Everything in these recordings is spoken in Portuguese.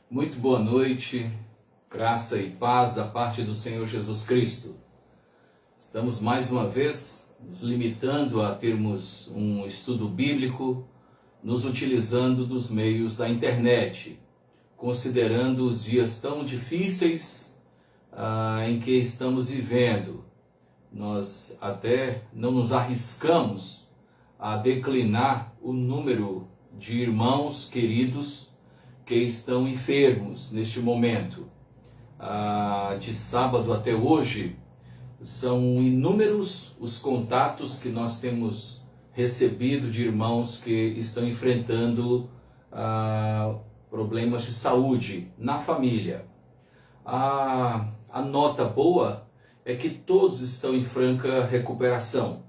Muito boa noite, graça e paz da parte do Senhor Jesus Cristo. Estamos mais uma vez nos limitando a termos um estudo bíblico, nos utilizando dos meios da internet, considerando os dias tão difíceis em que estamos vivendo. Nós até não nos arriscamos a declinar o número de irmãos queridos que estão enfermos neste momento. De sábado até hoje, são inúmeros os contatos que nós temos recebido de irmãos que estão enfrentando problemas de saúde na família. A nota boa é que todos estão em franca recuperação.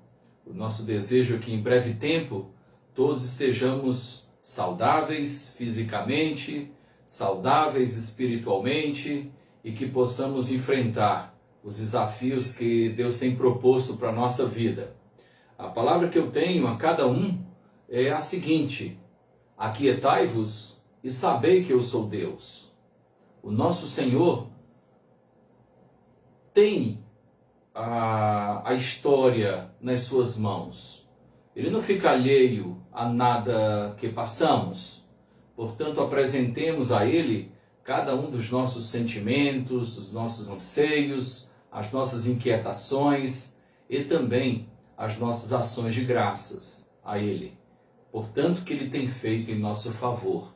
O nosso desejo é que em breve tempo todos estejamos saudáveis fisicamente, saudáveis espiritualmente e que possamos enfrentar os desafios que Deus tem proposto para a nossa vida. A palavra que eu tenho a cada um é a seguinte: aquietai-vos e sabei que eu sou Deus. O nosso Senhor tem a história nas suas mãos. Ele não fica alheio a nada que passamos. Portanto, apresentemos a Ele cada um dos nossos sentimentos, os nossos anseios, as nossas inquietações e também as nossas ações de graças a Ele. Portanto, que Ele tem feito em nosso favor.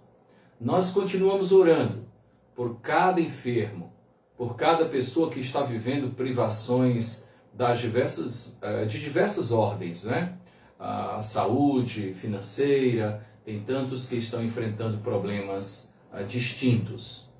Nós continuamos orando por cada enfermo, por cada pessoa que está vivendo privações de diversas ordens, né? A saúde financeira, tem tantos que estão enfrentando problemas distintos.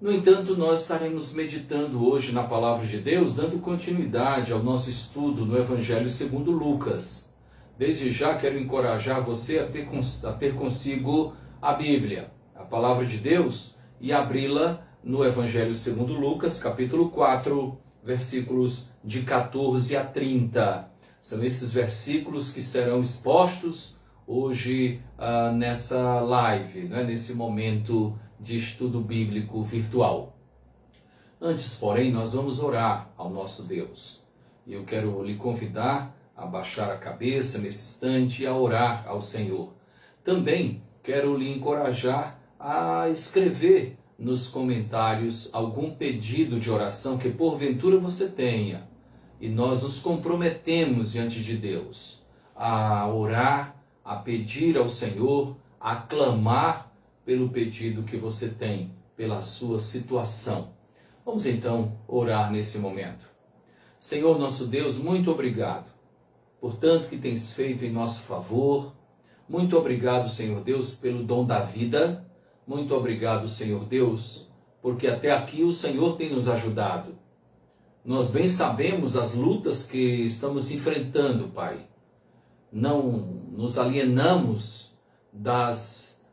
No entanto, nós estaremos meditando hoje na Palavra de Deus, dando continuidade ao nosso estudo no Evangelho segundo Lucas. Desde já quero encorajar você a ter consigo a Bíblia, a Palavra de Deus, e abri-la no Evangelho segundo Lucas, capítulo 4, versículos de 14 a 30. São esses versículos que serão expostos hoje nessa live, né, nesse momento de estudo bíblico virtual. Antes, porém, nós vamos orar ao nosso Deus. E eu quero lhe convidar a baixar a cabeça nesse instante e a orar ao Senhor. Também quero lhe encorajar a escrever nos comentários algum pedido de oração que porventura você tenha. E nós nos comprometemos diante de Deus a orar, a pedir ao Senhor, a clamar pelo pedido que você tem, pela sua situação. Vamos então orar nesse momento. Senhor nosso Deus, muito obrigado por tanto que tens feito em nosso favor. Muito obrigado, Senhor Deus, pelo dom da vida. Muito obrigado, Senhor Deus, porque até aqui o Senhor tem nos ajudado. Nós bem sabemos as lutas que estamos enfrentando, Pai. Não nos alienamos das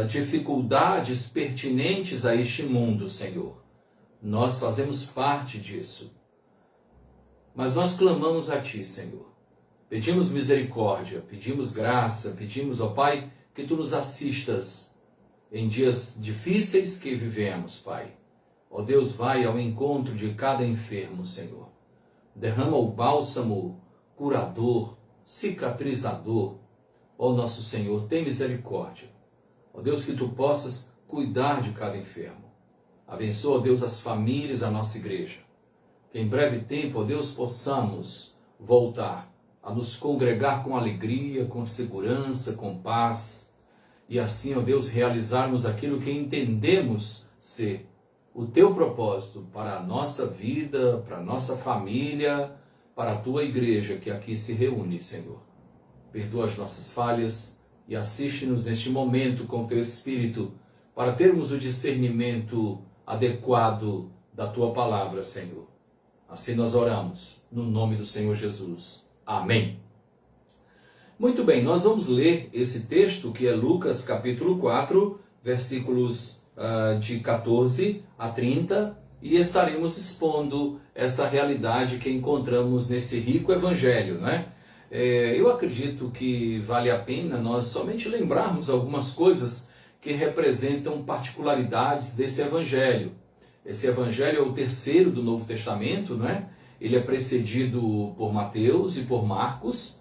dificuldades pertinentes a este mundo, Senhor. Nós fazemos parte disso. Mas nós clamamos a Ti, Senhor. Pedimos misericórdia, pedimos graça, pedimos, ó Pai, que Tu nos assistas em dias difíceis que vivemos, Pai. Ó Deus, vai ao encontro de cada enfermo, Senhor. Derrama o bálsamo curador, cicatrizador. Ó nosso Senhor, tem misericórdia. Ó Deus, que Tu possas cuidar de cada enfermo. Abençoa, ó Deus, as famílias, a nossa igreja. Que em breve tempo, ó Deus, possamos voltar a nos congregar com alegria, com segurança, com paz. E assim, ó Deus, realizarmos aquilo que entendemos ser o Teu propósito para a nossa vida, para a nossa família, para a Tua igreja que aqui se reúne, Senhor. Perdoa as nossas falhas e assiste-nos neste momento com Teu Espírito para termos o discernimento adequado da Tua palavra, Senhor. Assim nós oramos, no nome do Senhor Jesus. Amém. Muito bem, nós vamos ler esse texto que é Lucas capítulo 4, versículos de 14 a 30, e estaremos expondo essa realidade que encontramos nesse rico evangelho, né? Eu acredito que vale a pena nós somente lembrarmos algumas coisas que representam particularidades desse evangelho. Esse evangelho é o terceiro do Novo Testamento, não é? Ele é precedido por Mateus e por Marcos,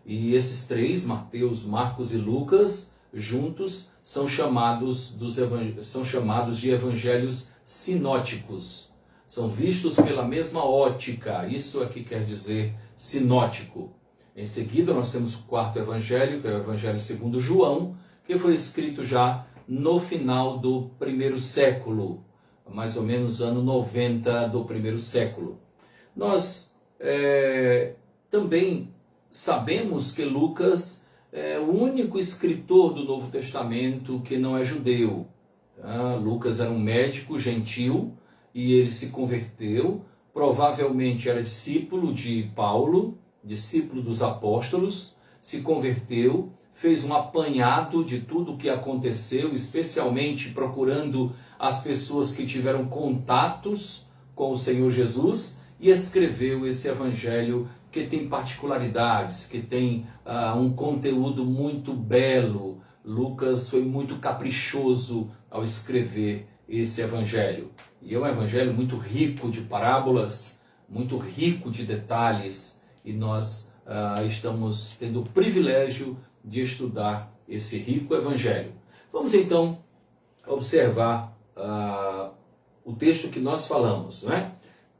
e esses três, Mateus, Marcos e Lucas, juntos são chamados de evangelhos sinóticos. São vistos pela mesma ótica, isso é que quer dizer sinótico. Em seguida nós temos o quarto evangelho, que é o evangelho segundo João, que foi escrito já no final do primeiro século, mais ou menos ano 90 do primeiro século. Nós também sabemos que Lucas é o único escritor do Novo Testamento que não é judeu. Tá? Lucas era um médico gentil e ele se converteu, provavelmente era discípulo de Paulo, discípulo dos apóstolos, se converteu, fez um apanhado de tudo o que aconteceu, especialmente procurando as pessoas que tiveram contatos com o Senhor Jesus, e escreveu esse evangelho que tem particularidades, que tem um conteúdo muito belo. Lucas foi muito caprichoso ao escrever esse evangelho. E é um evangelho muito rico de parábolas, muito rico de detalhes, e nós estamos tendo o privilégio de estudar esse rico evangelho. Vamos então observar o texto que nós falamos, não é?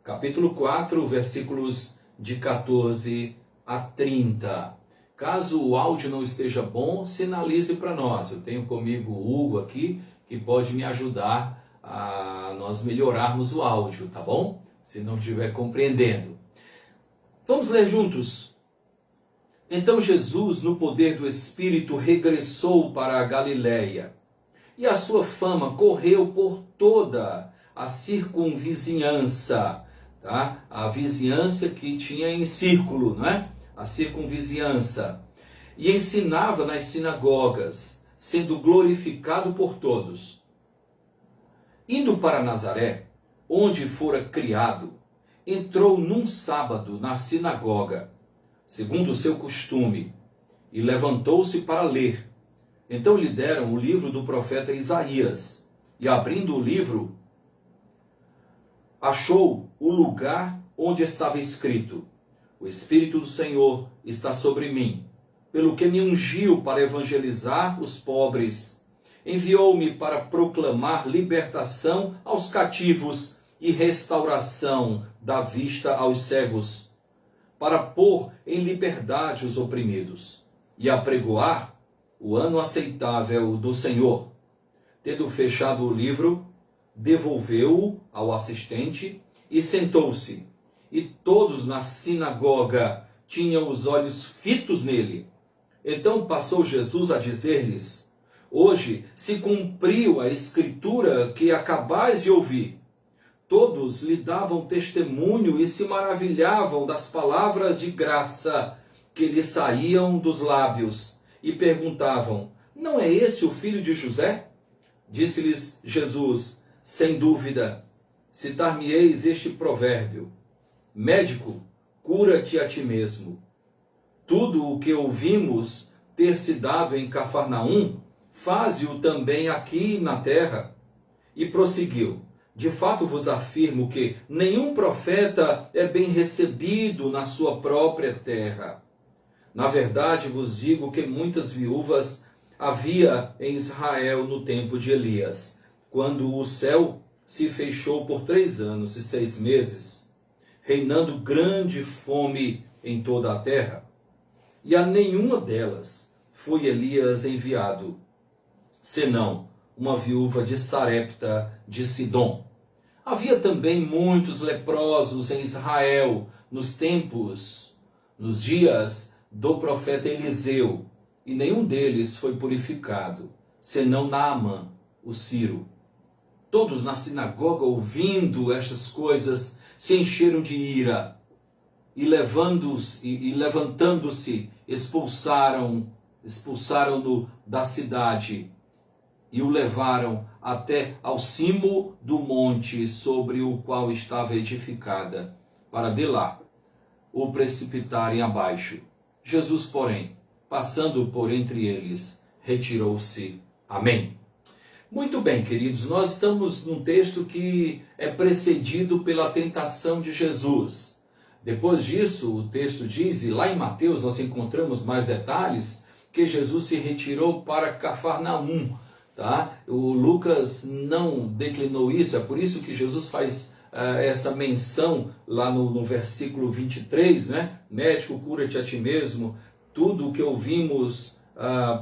Capítulo 4, versículos de 14 a 30. Caso o áudio não esteja bom, sinalize para nós. Eu tenho comigo o Hugo aqui, que pode me ajudar a nós melhorarmos o áudio, tá bom? Se não estiver compreendendo. Vamos ler juntos. Então Jesus, no poder do Espírito, regressou para a Galiléia, e a sua fama correu por toda a circunvizinhança, tá? A vizinhança que tinha em círculo, não é? A circunvizinhança. E ensinava nas sinagogas, sendo glorificado por todos. Indo para Nazaré, onde fora criado, entrou num sábado na sinagoga, segundo o seu costume, e levantou-se para ler. Então lhe deram o livro do profeta Isaías, e abrindo o livro, achou o lugar onde estava escrito: O Espírito do Senhor está sobre mim, pelo que me ungiu para evangelizar os pobres. Enviou-me para proclamar libertação aos cativos e restauração da vista aos cegos, para pôr em liberdade os oprimidos, e apregoar o ano aceitável do Senhor. Tendo fechado o livro, devolveu-o ao assistente e sentou-se. E todos na sinagoga tinham os olhos fitos nele. Então passou Jesus a dizer-lhes: Hoje se cumpriu a escritura que acabais de ouvir. Todos lhe davam testemunho e se maravilhavam das palavras de graça que lhe saíam dos lábios, e perguntavam: Não é esse o filho de José? Disse-lhes Jesus: Sem dúvida, citar-me-eis este provérbio: Médico, cura-te a ti mesmo. Tudo o que ouvimos ter se dado em Cafarnaum, faze-o também aqui na terra. E prosseguiu: De fato vos afirmo que nenhum profeta é bem recebido na sua própria terra. Na verdade vos digo que muitas viúvas havia em Israel no tempo de Elias, quando o céu se fechou por 3 anos e 6 meses, reinando grande fome em toda a terra. E a nenhuma delas foi Elias enviado, senão uma viúva de Sarepta de Sidom. Havia também muitos leprosos em Israel nos dias do profeta Eliseu, e nenhum deles foi purificado, senão Naamã, o sírio. Todos na sinagoga, ouvindo estas coisas, se encheram de ira, e levantando-se, expulsaram-no da cidade, e o levaram até ao cimo do monte sobre o qual estava edificada, para de lá o precipitarem abaixo. Jesus, porém, passando por entre eles, retirou-se Amém. Muito bem, queridos, nós estamos num texto que é precedido pela tentação de Jesus. Depois disso, o texto diz, e lá em Mateus nós encontramos mais detalhes, que Jesus se retirou para Cafarnaum. Tá? O Lucas não declinou isso, é por isso que Jesus faz essa menção lá no versículo 23, né? Médico, cura-te a ti mesmo, tudo o que ouvimos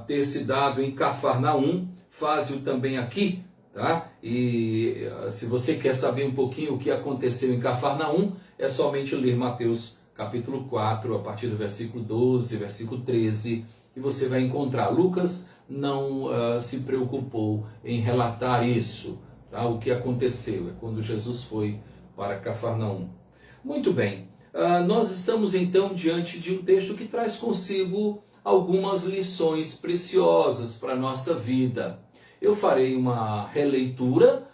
ter se dado em Cafarnaum, faze-o também aqui. Tá? E se você quer saber um pouquinho o que aconteceu em Cafarnaum, é somente ler Mateus capítulo 4, a partir do versículo 12, versículo 13, que você vai encontrar. Lucas não se preocupou em relatar isso, tá? O que aconteceu é quando Jesus foi para Cafarnaum. Muito bem, nós estamos então diante de um texto que traz consigo algumas lições preciosas para a nossa vida. Eu farei uma releitura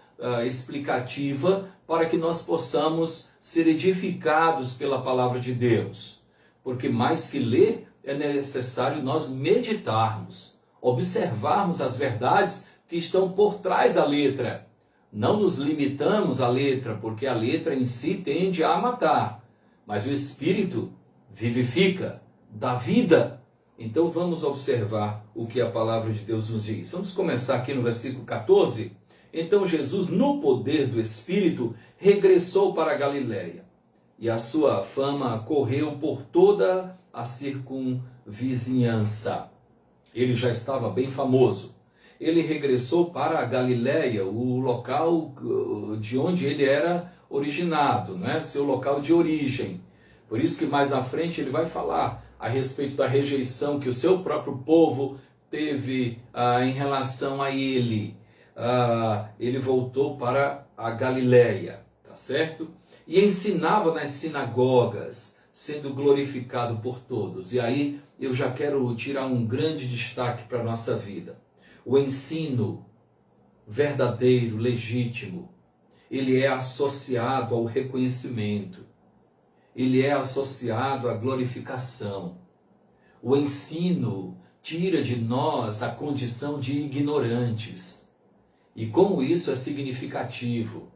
explicativa para que nós possamos ser edificados pela palavra de Deus. Porque mais que ler, é necessário nós meditarmos, observarmos as verdades que estão por trás da letra. Não nos limitamos à letra, porque a letra em si tende a matar, mas o Espírito vivifica, dá vida. Então vamos observar o que a palavra de Deus nos diz. Vamos começar aqui no versículo 14. Então Jesus, no poder do Espírito, regressou para a Galiléia, e a sua fama correu por toda a circunvizinhança. Ele já estava bem famoso. Ele regressou para a Galiléia, o local de onde ele era originado, né? Seu local de origem. Por isso que mais na frente ele vai falar a respeito da rejeição que o seu próprio povo teve em relação a ele. Ele voltou para a Galiléia, tá certo? E ensinava nas sinagogas, sendo glorificado por todos. E aí eu já quero tirar um grande destaque para a nossa vida. O ensino verdadeiro, legítimo, ele é associado ao reconhecimento. Ele é associado à glorificação. O ensino tira de nós a condição de ignorantes. E como isso é significativo.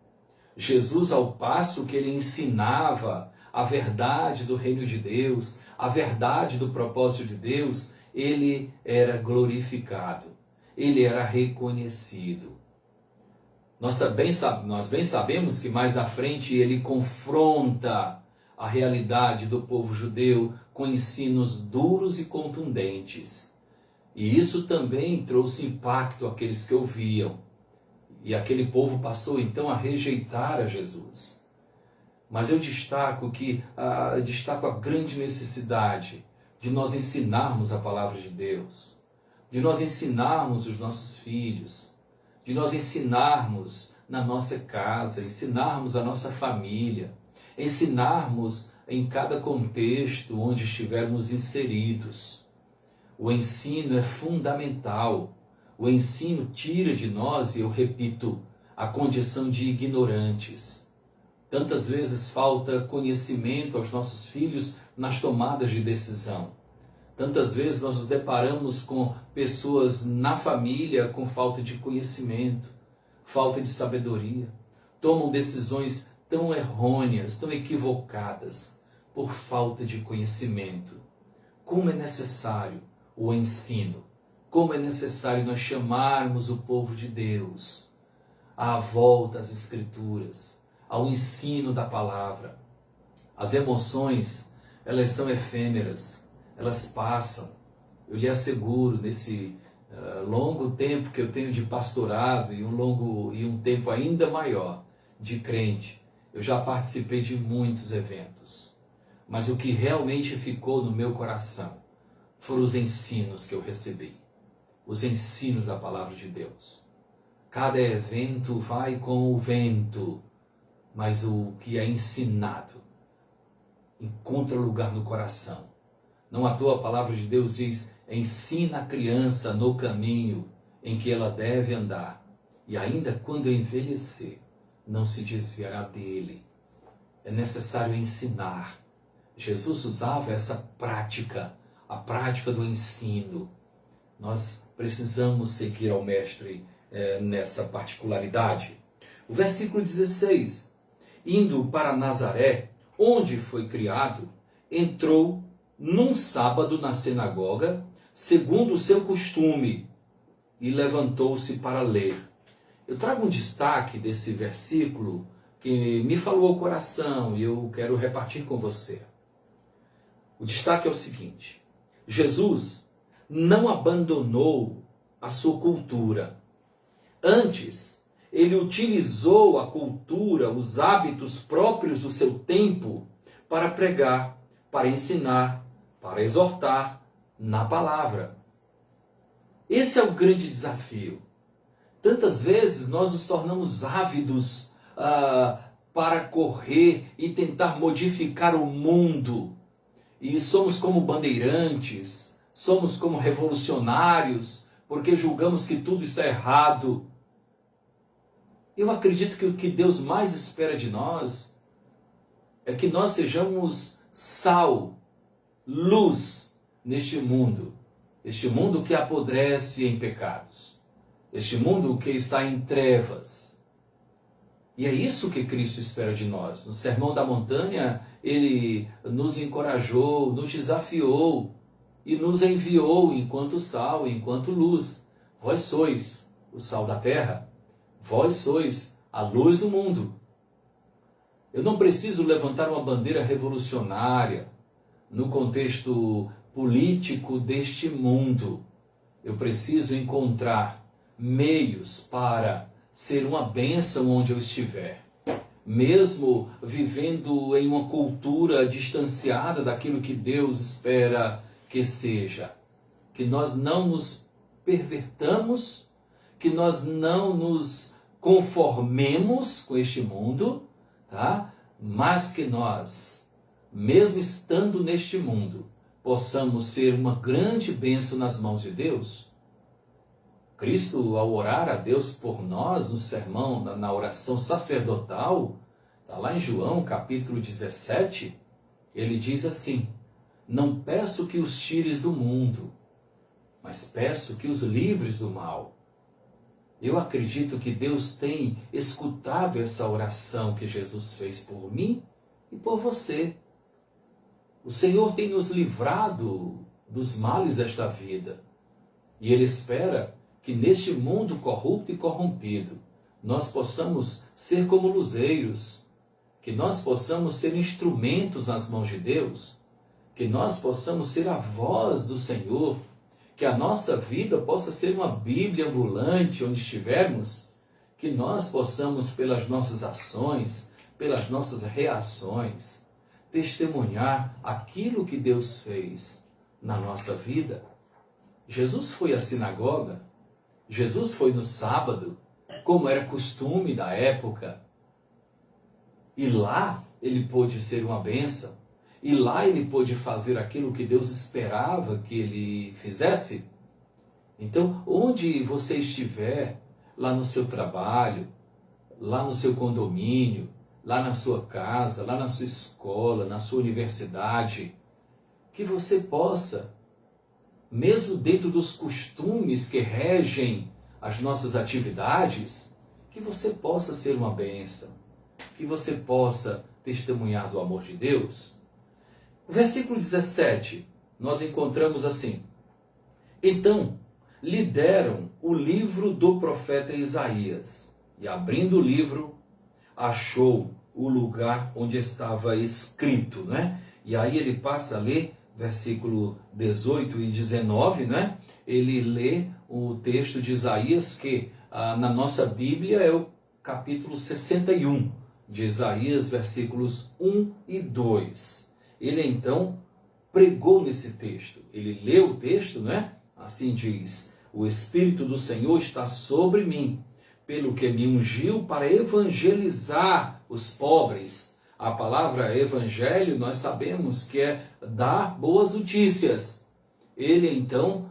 Jesus, ao passo que ele ensinava a verdade do reino de Deus, a verdade do propósito de Deus, ele era glorificado. Ele era reconhecido. Nós bem sabemos que mais na frente ele confronta a realidade do povo judeu com ensinos duros e contundentes. E isso também trouxe impacto àqueles que ouviam. E aquele povo passou então a rejeitar a Jesus. Mas eu destaco a grande necessidade de nós ensinarmos a palavra de Deus, de nós ensinarmos os nossos filhos, de nós ensinarmos na nossa casa, ensinarmos a nossa família, ensinarmos em cada contexto onde estivermos inseridos. O ensino é fundamental. O ensino tira de nós, e eu repito, a condição de ignorantes. Tantas vezes falta conhecimento aos nossos filhos nas tomadas de decisão. Tantas vezes nós nos deparamos com pessoas na família com falta de conhecimento, falta de sabedoria. Tomam decisões tão errôneas, tão equivocadas, por falta de conhecimento. Como é necessário o ensino. Como é necessário nós chamarmos o povo de Deus à volta às Escrituras, ao ensino da palavra. As emoções, elas são efêmeras, elas passam. Eu lhe asseguro, nesse longo tempo que eu tenho de pastorado e um tempo ainda maior de crente, eu já participei de muitos eventos. Mas o que realmente ficou no meu coração foram os ensinos que eu recebi. Os ensinos da palavra de Deus. Cada evento vai com o vento, mas o que é ensinado encontra lugar no coração. Não à toa a palavra de Deus diz: ensina a criança no caminho em que ela deve andar, e ainda quando envelhecer, não se desviará dele. É necessário ensinar. Jesus usava essa prática, a prática do ensino. Nós precisamos seguir ao Mestre nessa particularidade. O versículo 16. Indo para Nazaré, onde foi criado, entrou num sábado na sinagoga, segundo o seu costume, e levantou-se para ler. Eu trago um destaque desse versículo que me falou ao coração e eu quero repartir com você. O destaque é o seguinte: Jesus não abandonou a sua cultura. Antes, ele utilizou a cultura, os hábitos próprios do seu tempo para pregar, para ensinar, para exortar na palavra. Esse é o grande desafio. Tantas vezes nós nos tornamos ávidos para correr e tentar modificar o mundo. E somos como bandeirantes, somos como revolucionários, porque julgamos que tudo está errado. Eu acredito que o que Deus mais espera de nós é que nós sejamos sal, luz neste mundo. Este mundo que apodrece em pecados. Este mundo que está em trevas. E é isso que Cristo espera de nós. No Sermão da Montanha, ele nos encorajou, nos desafiou e nos enviou enquanto sal, enquanto luz. Vós sois o sal da terra. Vós sois a luz do mundo. Eu não preciso levantar uma bandeira revolucionária no contexto político deste mundo. Eu preciso encontrar meios para ser uma bênção onde eu estiver. Mesmo vivendo em uma cultura distanciada daquilo que Deus espera que seja. Que nós não nos pervertamos, que nós não nos conformemos com este mundo, tá? Mas que nós, mesmo estando neste mundo, possamos ser uma grande bênção nas mãos de Deus. Cristo, ao orar a Deus por nós, no sermão, na oração sacerdotal, está lá em João, capítulo 17, ele diz assim: não peço que os tires do mundo, mas peço que os livres do mal. Eu acredito que Deus tem escutado essa oração que Jesus fez por mim e por você. O Senhor tem nos livrado dos males desta vida. E Ele espera que neste mundo corrupto e corrompido, nós possamos ser como luzeiros, que nós possamos ser instrumentos nas mãos de Deus, que nós possamos ser a voz do Senhor, que a nossa vida possa ser uma Bíblia ambulante onde estivermos, que nós possamos, pelas nossas ações, pelas nossas reações, testemunhar aquilo que Deus fez na nossa vida. Jesus foi à sinagoga, Jesus foi no sábado, como era costume da época, e lá ele pôde ser uma bênção, e lá ele pôde fazer aquilo que Deus esperava que ele fizesse. Então, onde você estiver, lá no seu trabalho, lá no seu condomínio, lá na sua casa, lá na sua escola, na sua universidade, que você possa, mesmo dentro dos costumes que regem as nossas atividades, que você possa ser uma bênção, que você possa testemunhar do amor de Deus. No versículo 17, nós encontramos assim: então lhe deram o livro do profeta Isaías, e abrindo o livro, achou o lugar onde estava escrito, né? E aí ele passa a ler versículo 18 e 19, né? Ele lê o texto de Isaías, que na nossa Bíblia é o capítulo 61 de Isaías, versículos 1 e 2. Ele então pregou nesse texto, ele leu o texto, né? Assim diz: o Espírito do Senhor está sobre mim, pelo que me ungiu para evangelizar os pobres. A palavra evangelho nós sabemos que é dar boas notícias. Ele então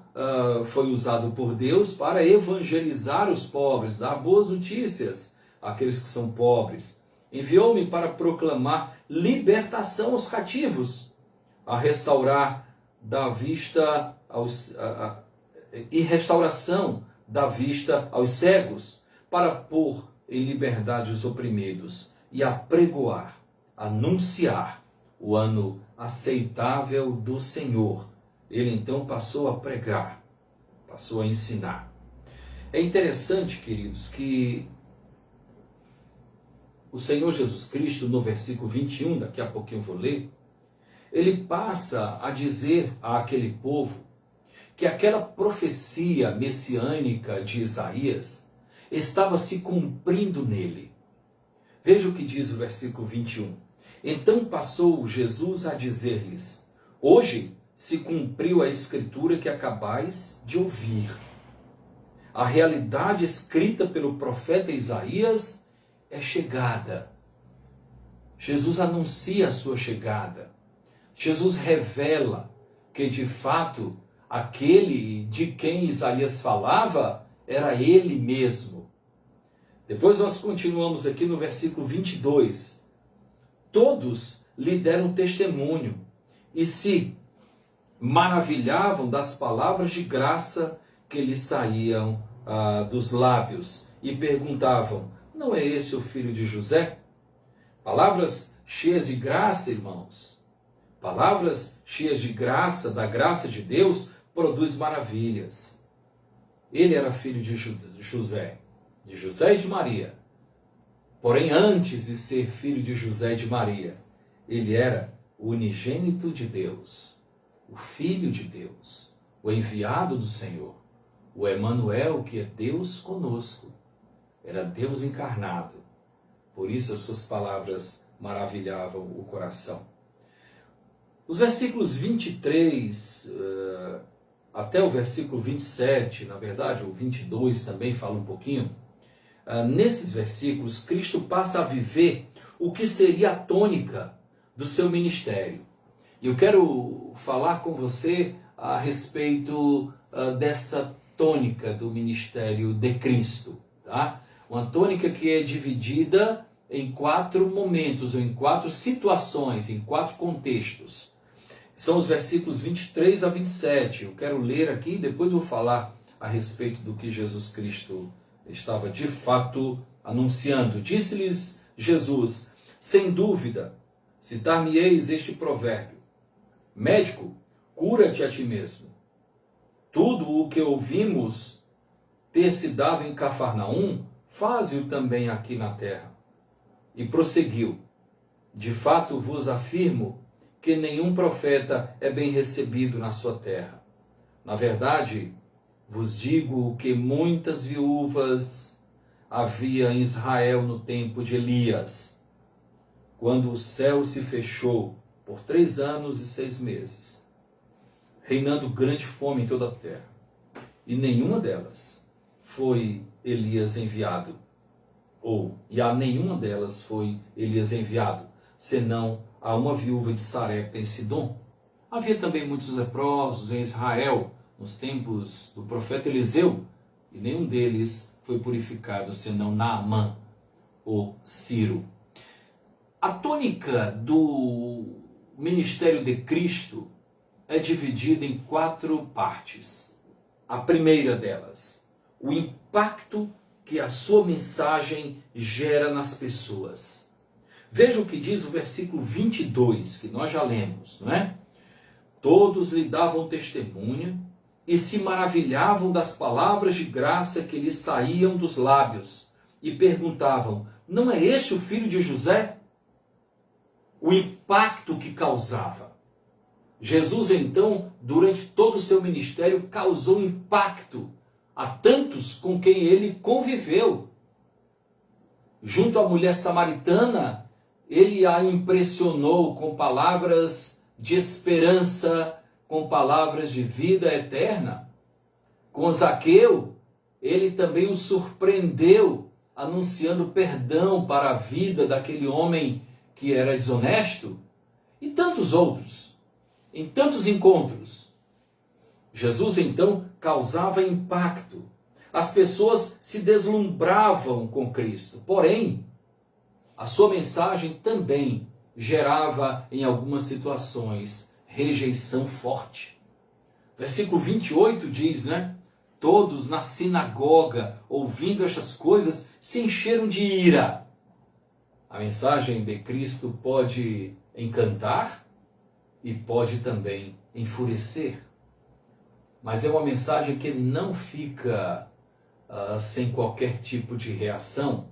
foi usado por Deus para evangelizar os pobres, dar boas notícias àqueles que são pobres. Enviou-me para proclamar libertação aos cativos, a restaurar da vista e restauração da vista aos cegos, para pôr em liberdade os oprimidos e apregoar, anunciar o ano aceitável do Senhor. Ele então passou a pregar, passou a ensinar. É interessante, queridos, que o Senhor Jesus Cristo, no versículo 21, daqui a pouquinho eu vou ler, ele passa a dizer àquele povo que aquela profecia messiânica de Isaías estava se cumprindo nele. Veja o que diz o versículo 21. Então passou Jesus a dizer-lhes: hoje se cumpriu a escritura que acabais de ouvir. A realidade escrita pelo profeta Isaías é chegada. Jesus anuncia a sua chegada. Jesus revela que, de fato, aquele de quem Isaías falava era ele mesmo. Depois nós continuamos aqui no versículo 22. Todos lhe deram testemunho e se maravilhavam das palavras de graça que lhe saíam dos lábios e perguntavam: não é esse o filho de José? Palavras cheias de graça, irmãos. Palavras cheias de graça, da graça de Deus, produz maravilhas. Ele era filho de José e de Maria. Porém, antes de ser filho de José e de Maria, ele era o unigênito de Deus, o Filho de Deus, o enviado do Senhor, o Emanuel, que é Deus conosco. Era Deus encarnado. Por isso as suas palavras maravilhavam o coração. Os versículos 23 até o versículo 27, na verdade, o 22 também fala um pouquinho. Nesses versículos, Cristo passa a viver o que seria a tônica do seu ministério. E eu quero falar com você a respeito dessa tônica do ministério de Cristo. Tá? Uma tônica que é dividida em 4 momentos, ou em 4 situações, em 4 contextos. São os versículos 23 a 27. Eu quero ler aqui e depois vou falar a respeito do que Jesus Cristo estava de fato anunciando. Disse-lhes Jesus: sem dúvida, citar-me-eis este provérbio: médico, cura-te a ti mesmo. Tudo o que ouvimos ter se dado em Cafarnaum, faze-o também aqui na terra. E prosseguiu: de fato vos afirmo que nenhum profeta é bem recebido na sua terra. Na verdade, vos digo que muitas viúvas havia em Israel no tempo de Elias, quando o céu se fechou por 3 anos e 6 meses, reinando grande fome em toda a terra. E nenhuma delas foi Elias enviado, e a nenhuma delas foi Elias enviado, senão a uma viúva de Sarepta em Sidom. Havia também muitos leprosos em Israel, nos tempos do profeta Eliseu, e nenhum deles foi purificado, senão Naamã, ou Ciro. A tônica do ministério de Cristo é dividida em 4 partes. A primeira delas, o impacto que a sua mensagem gera nas pessoas. Veja o que diz o versículo 22, que nós já lemos, não é? Todos lhe davam testemunha e se maravilhavam das palavras de graça que lhe saíam dos lábios e perguntavam: não é este o filho de José? O impacto que causava. Jesus, então, durante todo o seu ministério, causou impacto a tantos com quem ele conviveu. Junto à mulher samaritana, ele a impressionou com palavras de esperança, com palavras de vida eterna. Com Zaqueu, ele também o surpreendeu, anunciando perdão para a vida daquele homem que era desonesto. E tantos outros, em tantos encontros. Jesus, então, causava impacto. As pessoas se deslumbravam com Cristo. Porém, a sua mensagem também gerava, em algumas situações, rejeição forte. Versículo 28 diz, né? todos na sinagoga, ouvindo estas coisas, se encheram de ira. A mensagem de Cristo pode encantar e pode também enfurecer. Mas é uma mensagem que não fica sem qualquer tipo de reação.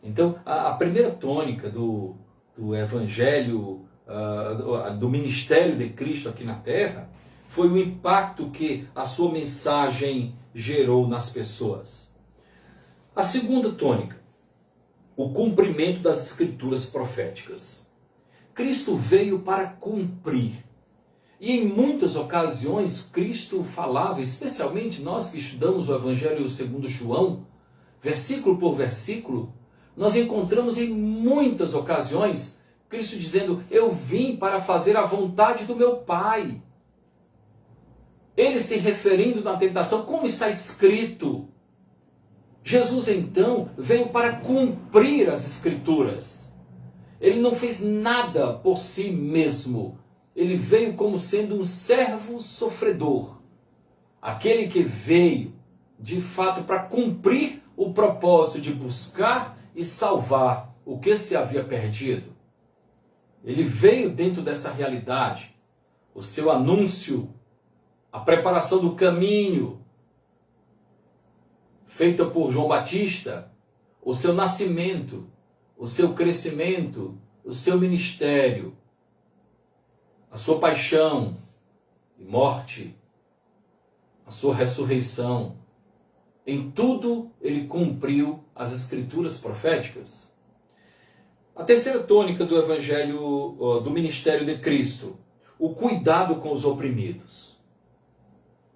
Então, a primeira tônica do evangelho, do ministério de Cristo aqui na Terra, foi o impacto que a sua mensagem gerou nas pessoas. A segunda tônica, o cumprimento das escrituras proféticas. Cristo veio para cumprir. E em muitas ocasiões Cristo falava, especialmente nós que estudamos o Evangelho segundo João, versículo por versículo, nós encontramos em muitas ocasiões Cristo dizendo: eu vim para fazer a vontade do meu Pai. Ele se referindo na tentação, como está escrito. Jesus então veio para cumprir as Escrituras. Ele não fez nada por si mesmo. Ele veio como sendo um servo sofredor. Aquele que veio, de fato, para cumprir o propósito de buscar e salvar o que se havia perdido. Ele veio dentro dessa realidade. O seu anúncio, a preparação do caminho, feita por João Batista, o seu nascimento, o seu crescimento, o seu ministério, a sua paixão e morte, a sua ressurreição. Em tudo ele cumpriu as escrituras proféticas. A terceira tônica do evangelho, do ministério de Cristo, o cuidado com os oprimidos.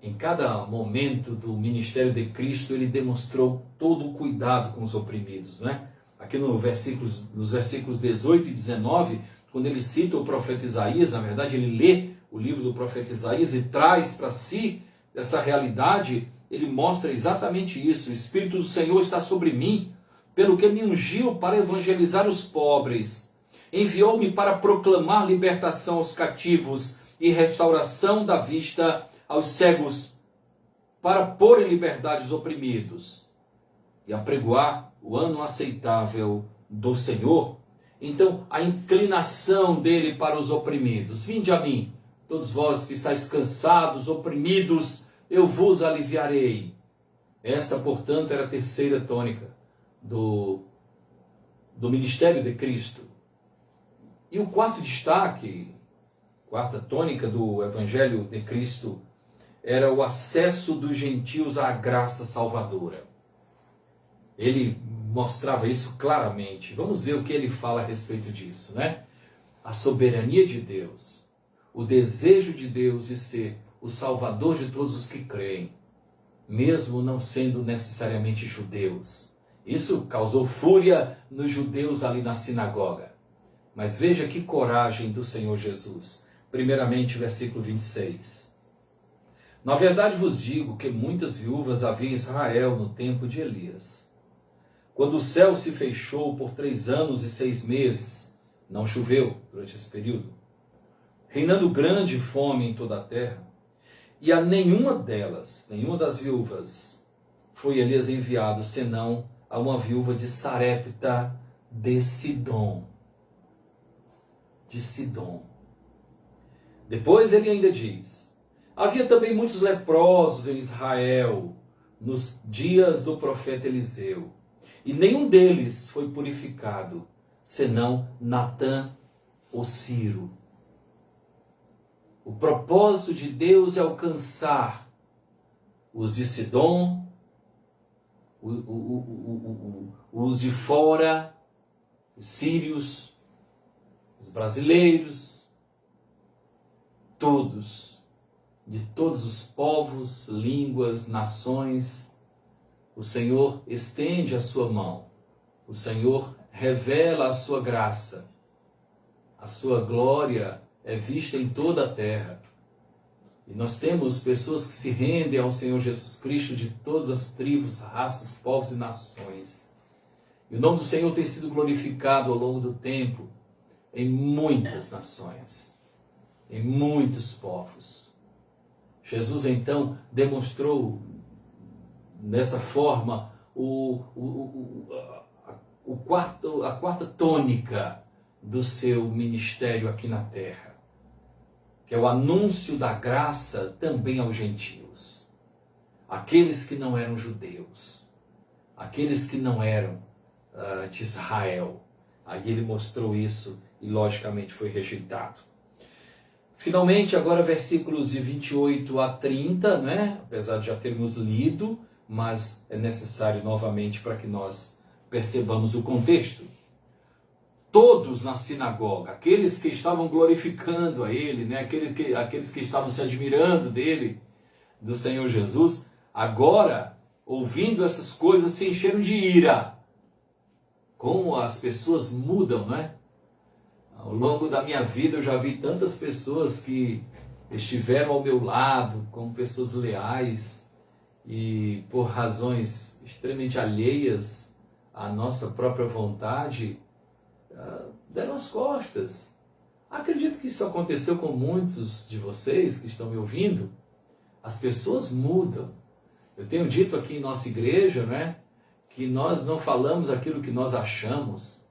Em cada momento do ministério de Cristo, ele demonstrou todo o cuidado com os oprimidos, né? Aqui nos versículos 18 e 19, quando ele cita o profeta Isaías, na verdade ele lê o livro do profeta Isaías e traz para si essa realidade, ele mostra exatamente isso. O Espírito do Senhor está sobre mim, pelo que me ungiu para evangelizar os pobres. Enviou-me para proclamar libertação aos cativos e restauração da vista aos cegos, para pôr em liberdade os oprimidos e apregoar o ano aceitável do Senhor. Então, a inclinação dele para os oprimidos. Vinde a mim, todos vós que estáis cansados, oprimidos, eu vos aliviarei. Essa, portanto, era a terceira tônica do ministério de Cristo. E o quarto destaque, quarta tônica do evangelho de Cristo, era o acesso dos gentios à graça salvadora. Ele mostrava isso claramente. Vamos ver o que ele fala a respeito disso, né? A soberania de Deus, o desejo de Deus de ser o salvador de todos os que creem, mesmo não sendo necessariamente judeus. Isso causou fúria nos judeus ali na sinagoga. Mas veja que coragem do Senhor Jesus. Primeiramente, versículo 26. Na verdade vos digo que muitas viúvas havia em Israel no tempo de Elias, quando o céu se fechou por 3 anos e 6 meses, não choveu durante esse período, reinando grande fome em toda a terra, e a nenhuma das viúvas, foi Elias enviado, senão a uma viúva de Sarepta de Sidom. De Sidom. Depois ele ainda diz: havia também muitos leprosos em Israel nos dias do profeta Eliseu, e nenhum deles foi purificado, senão Natã, o Ciro. O propósito de Deus é alcançar os de Sidom, os de fora, os sírios, os brasileiros, todos, de todos os povos, línguas, nações. O Senhor estende a sua mão, o Senhor revela a sua graça, a sua glória é vista em toda a terra. E nós temos pessoas que se rendem ao Senhor Jesus Cristo de todas as tribos, raças, povos e nações. E o nome do Senhor tem sido glorificado ao longo do tempo em muitas nações, em muitos povos. Jesus então demonstrou dessa forma, a quarta tônica do seu ministério aqui na terra, que é o anúncio da graça também aos gentios, aqueles que não eram judeus, aqueles que não eram de Israel. Aí ele mostrou isso e logicamente foi rejeitado. Finalmente, agora versículos de 28 a 30, né? Apesar de já termos lido, mas é necessário novamente para que nós percebamos o contexto. Todos na sinagoga, aqueles que estavam glorificando a ele, né? Aqueles que estavam se admirando dele, do Senhor Jesus, agora, ouvindo essas coisas, se encheram de ira. Como as pessoas mudam, né? Ao longo da minha vida eu já vi tantas pessoas que estiveram ao meu lado, como pessoas leais, e por razões extremamente alheias à nossa própria vontade, deram as costas. Acredito que isso aconteceu com muitos de vocês que estão me ouvindo. As pessoas mudam. Eu tenho dito aqui em nossa igreja, né, que nós não falamos aquilo que nós achamos,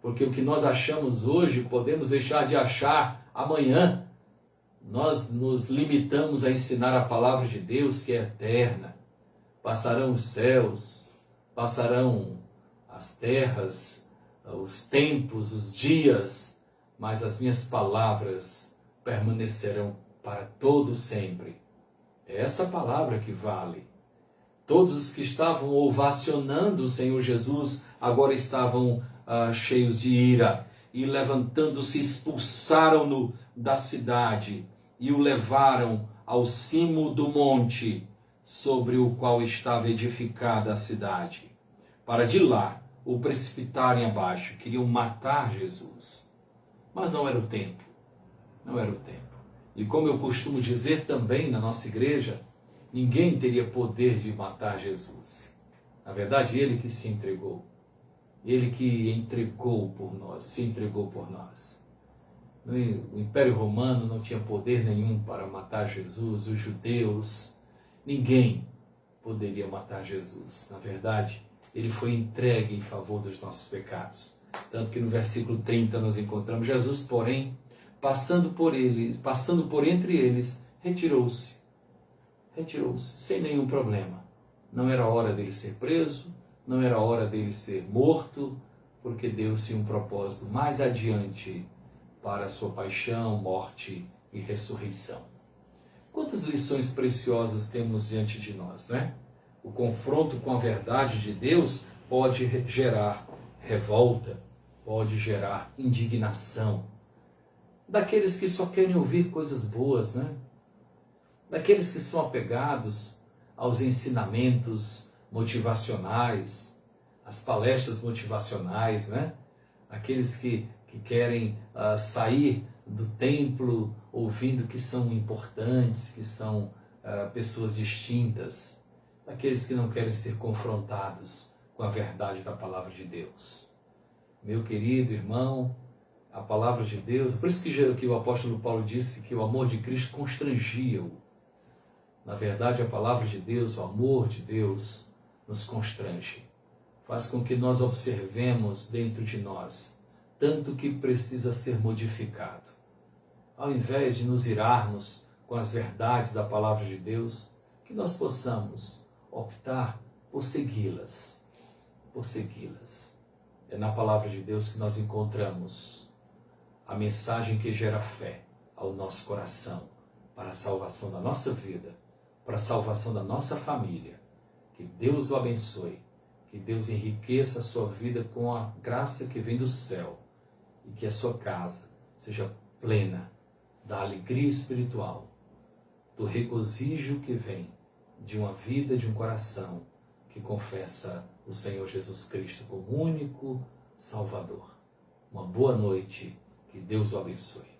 porque o que nós achamos hoje podemos deixar de achar amanhã. Nós nos limitamos a ensinar a palavra de Deus, que é eterna. Passarão os céus, passarão as terras, os tempos, os dias, mas as minhas palavras permanecerão para todo sempre. É essa palavra que vale. Todos os que estavam ovacionando o Senhor Jesus agora estavam cheios de ira, e levantando-se expulsaram-no da cidade e o levaram ao cimo do monte sobre o qual estava edificada a cidade, para de lá o precipitarem abaixo. Queriam matar Jesus, mas não era o tempo, não era o tempo. E como eu costumo dizer também na nossa igreja, ninguém teria poder de matar Jesus. Na verdade, ele que se entregou. Ele que entregou por nós, se entregou por nós. O Império Romano não tinha poder nenhum para matar Jesus, os judeus, ninguém poderia matar Jesus. Na verdade, ele foi entregue em favor dos nossos pecados. Tanto que no versículo 30 nós encontramos Jesus, porém, passando por entre eles, retirou-se, sem nenhum problema. Não era hora dele ser preso, não era hora dele ser morto, porque deu-se um propósito mais adiante para a sua paixão, morte e ressurreição. Quantas lições preciosas temos diante de nós, né? O confronto com a verdade de Deus pode gerar revolta, pode gerar indignação. Daqueles que só querem ouvir coisas boas, né? Daqueles que são apegados aos ensinamentos motivacionais, às palestras motivacionais, né? Aqueles que querem sair do templo ouvindo que são importantes, que são pessoas distintas, aqueles que não querem ser confrontados com a verdade da palavra de Deus. Meu querido irmão, a palavra de Deus, por isso que o apóstolo Paulo disse que o amor de Cristo constrangia-o. Na verdade, a palavra de Deus, o amor de Deus, nos constrange. Faz com que nós observemos dentro de nós tanto que precisa ser modificado. Ao invés de nos irarmos com as verdades da palavra de Deus, que nós possamos optar por segui-las. É na palavra de Deus que nós encontramos a mensagem que gera fé ao nosso coração, para a salvação da nossa vida, para a salvação da nossa família. Que Deus o abençoe, que Deus enriqueça a sua vida com a graça que vem do céu, e que a sua casa seja plena da alegria espiritual, do regozijo que vem de uma vida, de um coração que confessa o Senhor Jesus Cristo como único Salvador. Uma boa noite, que Deus o abençoe.